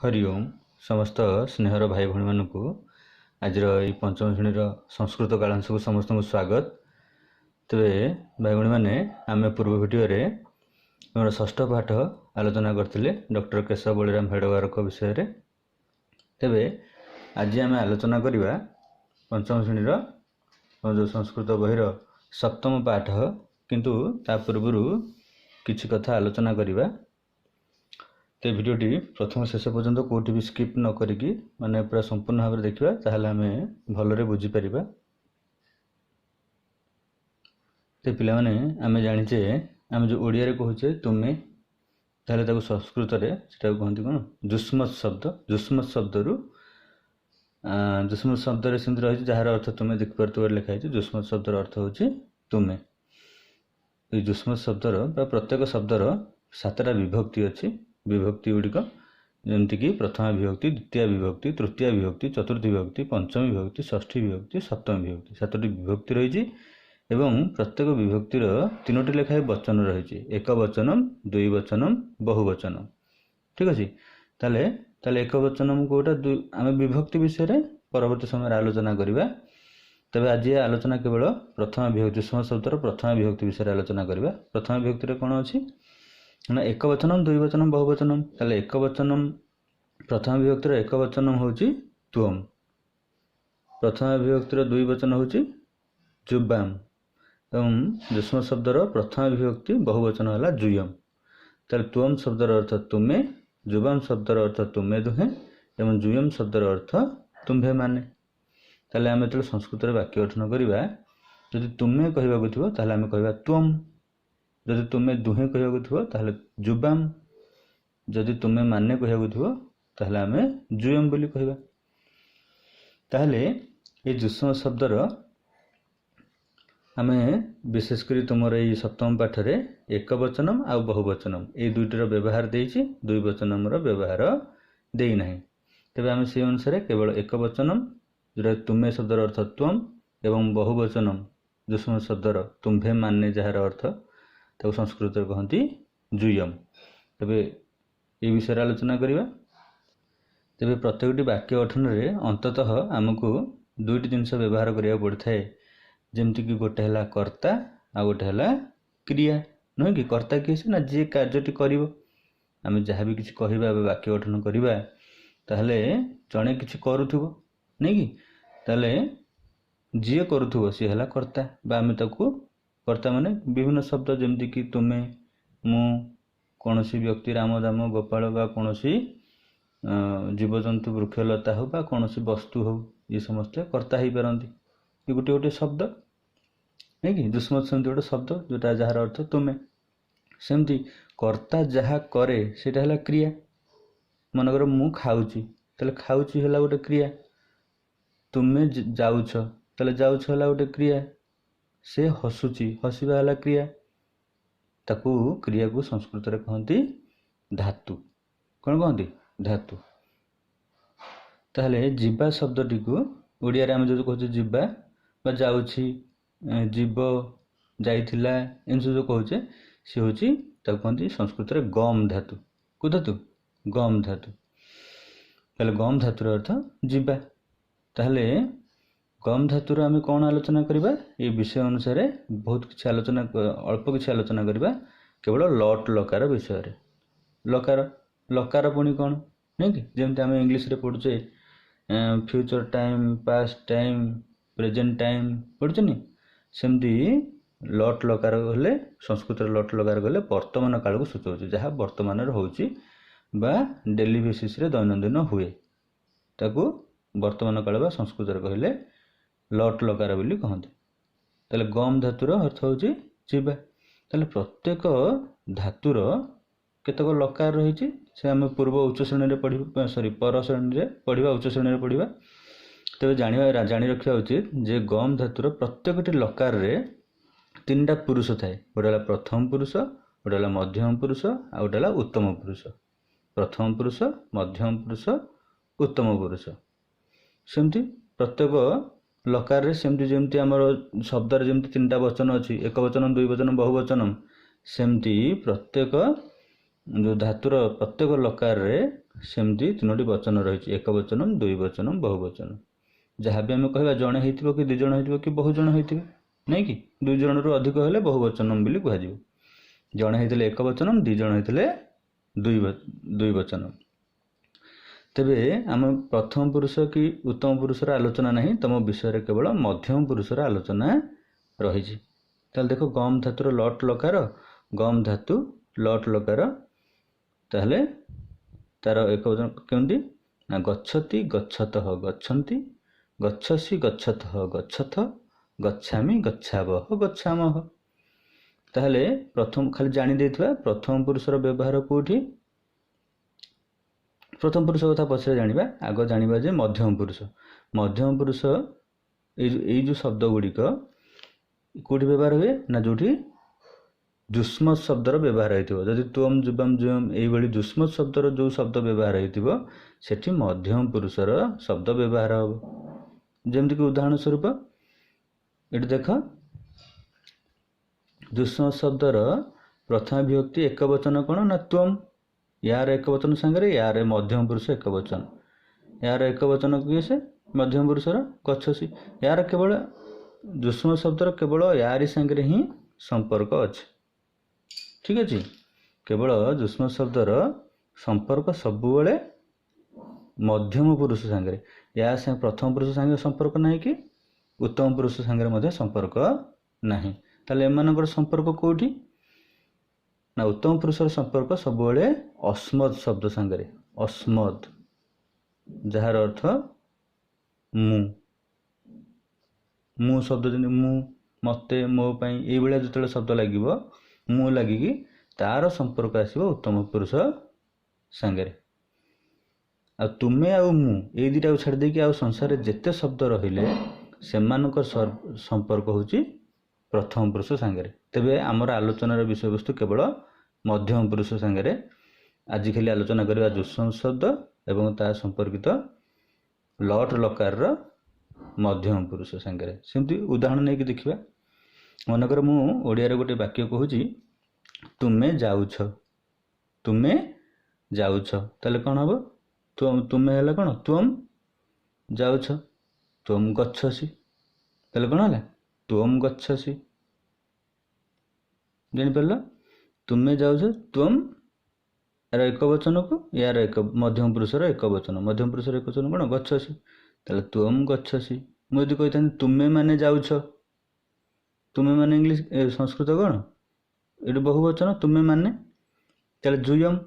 हरिओम समस्त स्नेहर भाई भाई मानक आज पंचम श्रेणी संस्कृत कालांश को समस्त को स्वागत। तेरे भाई भाई मैंने आम पूर्व भिडियो आम षष्ठ पाठ आलोचना करते डॉक्टर केशव बलिराम भेड़वार विषय रे। तेरे आज आम आलोचना करवा पंचम श्रेणी जो संस्कृत बहिर सप्तम पाठ, किंतु ता पूर्व किछि कथा आलोचना करवा। तो भिडियोटी प्रथम शेष पर्यंत कौटी भी स्किप न करिकी माने पूरा संपूर्ण भाव में देखा, ताहले आमे भलरे बुझी परिबा। तो पिला माने आमे जानिचे आमे जो ओडिया रे कहूचे तुमे, ताहले ताको संस्कृत रे सेटा कहंती कोन जुष्मत् शब्द। जुष्मत् शब्द रु जुष्मत् शब्द रे सिंध रही जहार अर्थ तुमे देख परतो लिखा है। जुष्मत् शब्द रो अर्थ होची तुमे। ए जुष्मत् शब्द रो प्रत्येक शब्द रो सातटा विभक्ति अछि। विभक्ति गुड़िक जमती प्रथम विभक्ति, द्वितीय विभक्ति, तृतीय विभक्ति, चतुर्थ विभक्ति, पंचम विभक्ति, षष्ठी विभक्ति, सप्तम विभक्ति, सातटी विभक्ति रही। एवं प्रत्येक विभक्तिर तीनोटी लेखाएं वचन रही, एक वचनम, दुई वचनम, बहुवचनम। ठीक अच्छे। ताले एक वचनम कोटा आम विभक्ति विषय परवर्ती समय आलोचना करवा। तबे आज आलोचना केवल प्रथम विभक्ति शब्दर प्रथम विभक्ति विषय आलोचना करवा। प्रथम विभक्ति कौन अच्छी ना एक वचनम, दुई वचनम, बहुवचनम। ताले एक वचनम प्रथम विभक्तिर एक वचनम होची त्वम, प्रथम विभक्तिर दुई वचन होची जुबाम, एवं जुष्म शब्दर प्रथम विभक्ति बहुवचन है जुयम। ताले त्वम शब्दर अर्थ तुमे, जुबाम शब्दर अर्थ तुमे दुहे, एवं जुयम शब्दर अर्थ तुम्भे माने। ताले आमे तो संस्कृत रे वाक्य गठन करवा। जदि तुमे कहबाकु थिबो ताले आमे कहबा त्वम, जदि तुमे दुहे कहबाकु थिबो ताले जुबाम, जदि तुमे माने कहबाकु थिबो ताले आमे जुयम बोली कहबा। ताले ए जुष्म शब्दर आमे विशेष करी तुमर ए सप्तम पाठ रे एक वचनम आ बहुवचनम ए दुईटर व्यवहार देइछि, दुई वचनम रो व्यवहार देई नाही। तबे आमे से अनुसार केवल एक वचनम जेटा तुमे शब्दर अर्थ त्वम, एवं बहुवचनम जुष्म शब्दर तुम्भे माने जहार अर्थ ताको संस्कृत कहती जुयम। तबे ये विषय आलोचना करवा। तबे प्रत्येकटी वाक्य गठन रे अंततः आमको दुईटी जिनस व्यवहार करिया पड़ता है। जेमती कि गोटे है कर्ता आ गोटे है क्रिया, नुह कि कर्ता किए से ना जी कार्यटी करिवो। आमे जहाँ भी किसी कहबा वाक्य गठन करवा ताहले जणे किछि करूथुबो नै कि, ताहले जी करूथुबो सी हला कर्ता, बा आमे ताको कर्ता माने विभिन्न शब्द जमती कि तुमे, मु, कौन सी व्यक्ति राम दाम गोपाल बा कौन सी जीवजंतु वृक्षलता हो बा कौन सी वस्तु हो, ये समस्ते कर्ता ही पारती। ये गोटे गोटे शब्द नहीं कि जुष्म सेमती गोटे शब्द जोटा जार अर्थ तुमे। सेमती कर्ता जहा करे सेटा हला क्रिया। मनकर मु खाऊची ताले खाऊची हला गोटे क्रिया। तुमे जाउछ ताले जाउछ हला गोटे क्रिया। से हसुची हसवा है क्रिया। ताकू क्रिया को संस्कृत रे कहती धातु। कौन कहती धातु। ताहले जीवा शब्दटी को ओडिया रे आमे जो कहते जीवा बा जाउछि, जीव, जाइथिला, एन जो कहूचे से होची ताकू कहती संस्कृत रे गम धातु। को धातु गम धातु। ताहले गम धातुर अर्थ जीवा। ताहले गम धातुर आमे कौन आलोचना करबा ये विषय अनुसार बहुत किसी आलोचना अल्प किसी आलोचना करबा केवल लट लकार विषय रे। लकार लकार पुणी कौन नहीं कि जेमती आमे इंग्लिश रे पढ़ुचे future time, past time, present time पढ़ुचे नी, सेमती लट लकार गले संस्कृत लट लकार गले वर्तमान काल को सूचौचे, जहाँ वर्तमान रे होची बा डेली बेसिस रे दैनंदिन हुए, ताकू वर्तमान काल बा संस्कृत रे कहले लट लकार बोली कहते। ताले गम धातुर अर्थ होची जीवा। ताले प्रत्येक धातुर केतक लकार रही से आम पूर्व उच्च श्रेणी रे पढ़िबा, सॉरी पर श्रेणी रे पढ़िबा, उच्च श्रेणी रे पढ़िबा। तबे जानि रखिया उचित जे गम धातुर प्रत्येकटी लकार रे तीनटा पुरुष थाए। गोटे प्रथम पुरुष, गोटे मध्यम पुरुष आ गोटे उत्तम पुरुष। प्रथम पुरुष, मध्यम पुरुष, उत्तम पुरुष। सेमती प्रत्येक लकार रे सेमती जेमती आमर शब्द रे जेमती तीनटा वचन अच्छी, एक वचनम, दुई वचनम, बहुवचनम, सेमती प्रत्येक जो धातुर प्रत्येक लकार रे सेमती तीनोटी वचन रही एक वचनम दुई वचनम बहुवचन जहाँ भी आम कह जड़े हो कि दुई जन हो कि बहुजन होते नहीं कि दुई जन रु अधिक हेल्ले बहुवचनम बोली कह जड़े होते एक वचनम दुई जन होते दुई वचनम तेबे आम प्रथम पुरुष कि उत्तम पुरुषर आलोचना नहीं तुम विषय केवल मध्यम पुरुषर आलोचना रही देख गम धातुर लट लकार गम धातु लट लकार ताहले तार एक वचन केमती ना गच्छति गच्छतः गच्छन्ति गच्छसि गच्छतः गच्छथ गच्छामि गच्छावः गच्छामः ताहले प्रथम खाली जानी देथिबा प्रथम पुरुषर व्यवहार कोठी प्रथम पुरुष कथा पछरे जानिबा आग जानिबा जे मध्यम पुरुष ए जो शब्द गुड़िक कोठी व्यवहार हुए ना जोठी जुष्म शब्दर व्यवहार होइतिबो जदि त्वम जुबम जुयम एई भली जुष्म शब्दर जो शब्द व्यवहार होइतिबो सेठी मध्यम पुरुषर शब्द व्यवहार हो जेमति कि उदाहरण स्वरूप एटी देख जुष्म शब्दर प्रथम विभक्ति एक वचन कौन ना त्वम यार एक वचन सांगे यार मध्यम पुरुष एक वचन यार एक वचन किए से मध्यम पुरुषर गच्छसि यार केवल जुष्म शब्दर केवल यारी सांगे ही संपर्क अच्छे ठीक अच्छे केवल जुष्म शब्दर संपर्क सबुबले मध्यम पुरुष सांगे या प्रथम पुरुष सांगे संपर्क ना कि उत्तम पुरुष सांगे संपर्क नहीं ताले एमानकर संपर्क कोठी ना उत्तम पुरुषर संपर्क सबुबले अस्मद शब्द सांगे अस्मद जार अर्थ मु शब्द जमी मु मते मो पाई ये भाया जो शब्द लगे मु लगिकी तार संपर्क आसो उत्तम पुरुष सांगे आ तुमे आ मु ये दुटा छाड़ देकी आ संसार जेते शब्द रहिले सेमानकर संपर्क होची प्रथम पुरुष सांगे तेबे आमर आलोचनार विषय वस्तु केवल मध्यम पुरुष सांगे आज खाली आलोचना करवा जुष्म शब्द एवं ता संपर्कित लट लकार मध्यम पुरुष सांगे सेमती उदाहरण नहीं कि देखिबा मनकर मु ओडिया गोटे वाक्य कहूची तुमे जाउछ ताले कौन हम तुमे है कौन तुम जाउछ तुम गच्छसि ताले कौन है तुम गच्छसि जानी पारल तुमे जाउछ तुम यार एक वचन को यार एक मध्यम पुरुषर एक वचन कौन गच्छसि ताले तुम गच्छसि मुझे कही तुमे माने जाउछ तुमे माने इंग्लिश संस्कृत कौन ये बहुवचन तुमे माने ताले जुयम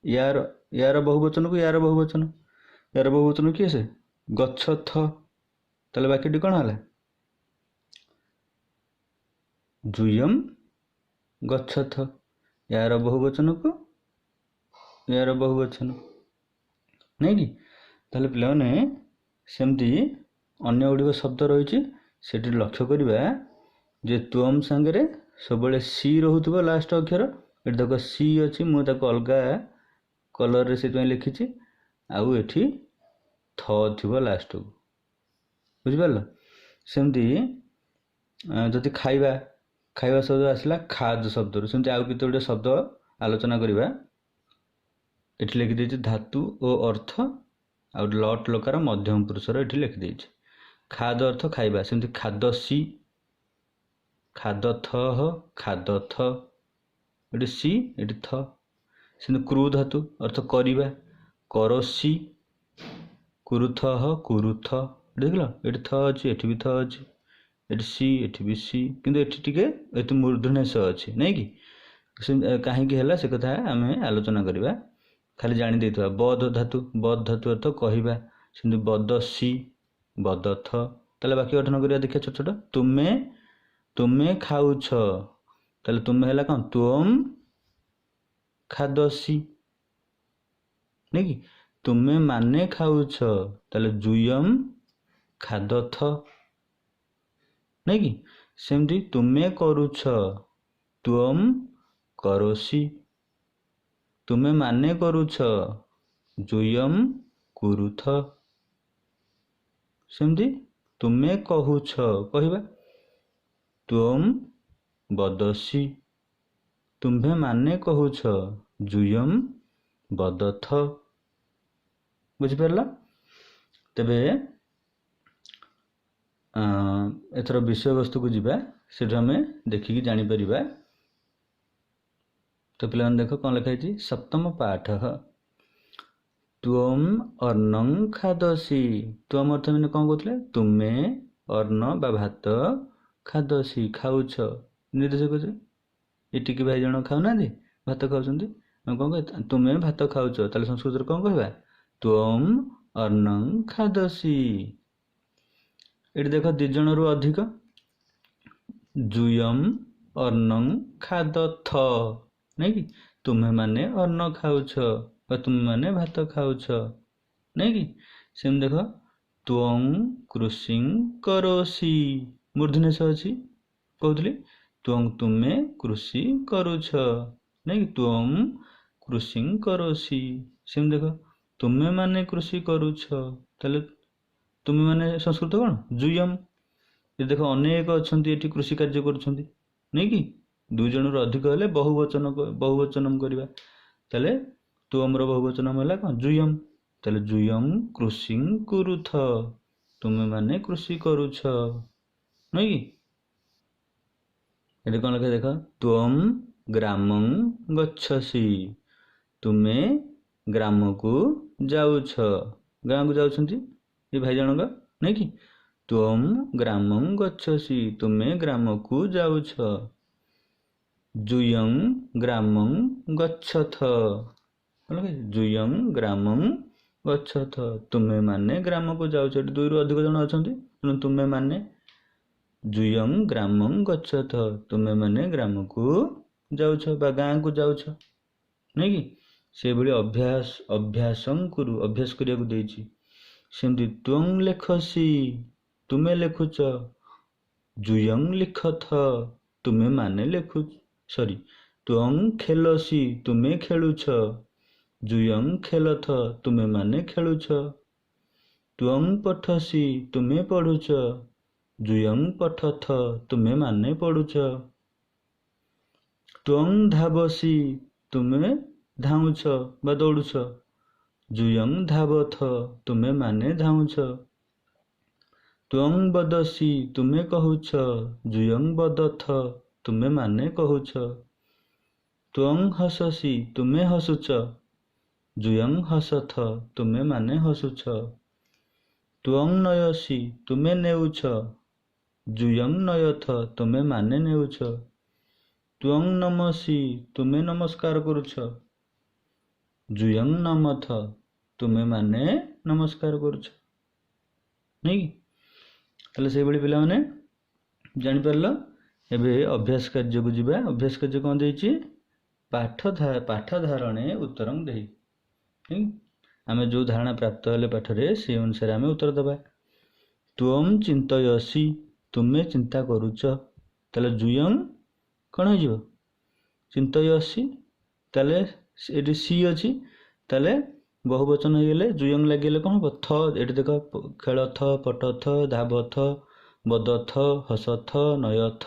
यार यार बहुवचन को यार बहुवचन किए से गच्छथ ताले बाक्यटी कौन है जुयम गच्छथ यार बहुवचन को यार बहुवचन नहीं कि ताले पिला ने सेमती अन्य गुड़िक शब्द रही से लक्ष्य करवा जे तुम सांगे सब सी रोथुव लास्ट अक्षर ये देख सी अच्छी मुझे अलग कलर से लिखी आउ एठी थ थी लास्ट को बुझिपार सेमती जदि खाइबा शब्द आसला खाद शब्द सेमती आउ केते गोटे शब्द आलोचना करवा एठी लिखि देछि धातु और अर्थ आ लट लकार मध्यम पुरुषर एठी लिखि देछि खाद अर्थ खाइबा सेमती खादसी खादथ खादथ ये सी ये थ से क्रू धातु अर्थ करिबा करोसी कुरुथ कुरुथ देख लो ये थ अच्छी एठी भी थ अच्छी ये सी एठी भी सी किंतु एठी टिके एतु मूर्धन्य स अच्छी नहीं कि कहीं है से कथा आम आलोचना करवा खाली जानी देथिबा बद धातु अर्थ कहवा से बदसी बदथ ताले बाकी गठन करवा देखिए छोट छोट तुमे खाउछ ताले तुमे है कौन तुम खादसी नहीं कि तुमे माने खाउछ ताले जुयम खादथ नहीं कि सेमती तुमे करुछ तुम करोसी तुमे माने करुछ जुयम कुरुथ सेमती तुमे कहूछ कहवा तुम बदसी तुम्हें माने कहूछ जुयम बदथ बुझिपार तेबे एथर विषय वस्तु को जीवा से आम देखिकी जापर। तो पे देख कौन लिखाई सप्तम पाठ त्वम अर्णं खादसी। त्वम अर्थ मैंने कौन कहते तुमे अर्ण बा भात खादसी खाऊछ निर्देश कर ये भाई जन खाऊना भात खाऊँ कौन कह तुमे भात खाऊछ ताले संस्कृत कौन कहवा त्वम अर्णं खादसी। ये देख दी जन रु अधिक जुयम अर्णं खादथ नहीं कि तुम्हें माने अन्न खाऊछ तुम्हें माने भात खाऊछ नहीं कि सेम देख त्वं कृषि करोसी मूर्धन्य से अच्छी कहली त्वं तुम्हें कृषि करुछ नहीं कि त्वं कृषि करोसी। सेम देख तुम्हें माने कृषि करुछ ताले तुम्हें माने संस्कृत कौन जुयम। ये देख अनेक अच्छा ये कृषि कार्य कर नहीं कि दुई जन अधिक हेले बहुवचन करवा ताले तुम बहुवचन है कौन जुयम ताले जुयम कृषि कुरुथ तुम्हें माने कृषि करुछ नहीं कि ये कौन लिखा देख त्वम ग्रामं गच्छसि तुम्हें ग्राम को जाऊछ गाँव को जाऊँ ये भाई जनक नहीं कि त्वम ग्रामं गच्छसि तुम्हें ग्राम को जाऊछ जुयं ग्रामं गच्छथ जुयं ग्रामं गच्छथ तुम्हें माने ग्राम को जाऊछ दुई रु अधिक जन अच्छा तुम्हें माने जुयं ग्रामं गच्छथ तुम्हें माने ग्राम को जाऊछ बा गाँ को जाऊछ नहीं कि से भाई अभ्यासं कुरु अभ्यास करिया को देछि सेमती त्वं लेखसी तुम्हें लिखुच जुयं लिखथ तुम्हें माने लिखु सॉरी त्वं खेलसी तुम्हें खेलुछ जुयं खेलथ तुम्हें माने खेलुछ त्वं पठसी तुम्हें पढ़ुछ जुयं पठथ तुम्हें माने पढ़ुछ त्वं धावसी तुम्हें धाउछ बा दौड़ुछ जुयं धावथ तुम्हें माने धाउछ त्वं वदसी तुम्हें कहूछ जुयं वदथ तुम्हें माने कहूछ त्वं हससी तुम्हें हसुछ जुयं हसथ तुम्हें माने हसुछ त्वं नयसी तुम्हें नेउछ जुयं नयथ तुम्हें माने नेउछ त्वं नमसी तुम्हें नमस्कार करुछ जुयं नमथ तुम्हें माने नमस्कार करुछ नहीं ताले से बड़ी पिला माने जानि परलो। एबे अभ्यास कार्य को जीवा अभ्यास कार्य कौन देछि पाठ धारणे उत्तरं देहि आमे जो धारणा प्राप्त हेले पाठरे से अनुसार आमे उत्तर दबा। त्वं चिंतयसी तुम्हें चिंता करुछ ताले जुयं कौन हो जिवो चिंतयसी ताले एटी सी अछि ताले बहुवचन हो गले जुयं लगिले कौन हो थ एटी देख खेलथ पटथ धावथ बदथ हसथ नयथ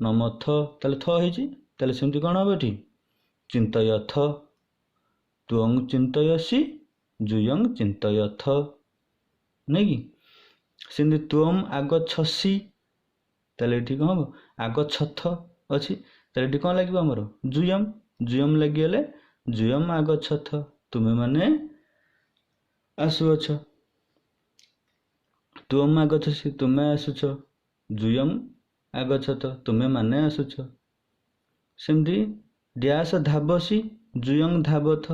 नमथ ताले थ होइछि ताले सेमती कौन हो एटी चिंतयथ त्वं चिंतयसी जुयं चिंतयथ नहीं कि सेमती त्वं आगच्छसि ताले एटी कौन हो आगच्छथ अच्छी ताले एटी कौन लगिबो हमर जुयं जुयं लगिले जुयं आगच्छथ तुम्हें माने आसुअछ त्वं आगच्छसि तुम्हें आसुछ जुयं आगच्छथ तुम्हें माने आसुछ सेमती डैश धावसी जुयं धावथ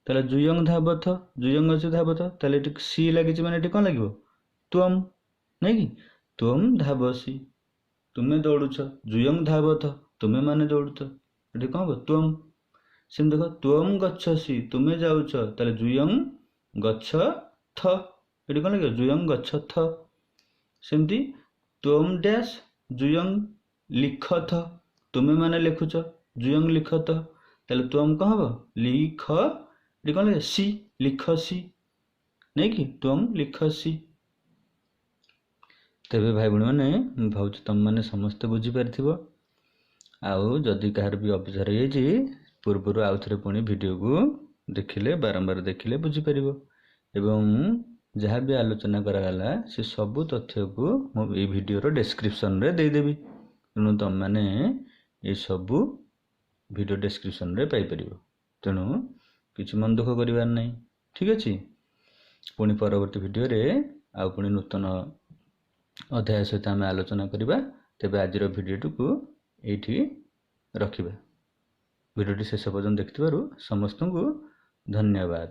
ताले जुयं धावथ जुयं अछि धावथ ताले एटी सी लागिछि माने एटी कौन लागिबो त्वं नहीं कि त्वं धावसी तुम्हें दौड़ुछ जुयं धावथ तुम्हें माने दौड़ुथ एटी कौन हो त्वं सेम देख त्वं गच्छसि तुम्हें जाऊछ ताले जुयं गच्छथ एटी कौन लगे जुयं गच्छथ सेमती त्वं डैश जुयं लिखथ तुम्हें माने लिखुछ जुयं लिखथ ताले त्वं कौन हो लिख एटी कौन लगे सी लिखसी नहीं कि त्वं लिखसी। तेबे भाई भौणी मैंने भावुँ तुम मैंने समस्ते बुझीपार आउ जदि कहार भी अविचार होती पूर्वर आउ थे पुणी वीडियो को देखिले बारंबार देखिले बुझीपार। एवं जहाँ भी आलोचना करागला से सबू तथ्य को ये वीडियोर डिस्क्रिप्शन रे देदेवी तेणु तुम मैंने ये सबू वीडियो डिस्क्रिप्शन रे पाई परिबो तेणु किछि मन दुख करिवार नहीं। ठीक अछि पुणी परवर्ती वीडियो रे आ पुणी नूतन अध्याय सहित आम आलोचना करिबा। तेबे आजिर वीडियो को एठी रखिबा। वीडियोटी शेष पर्यंत देखिथिबारु समस्तଙ୍କୁ धन्यवाद।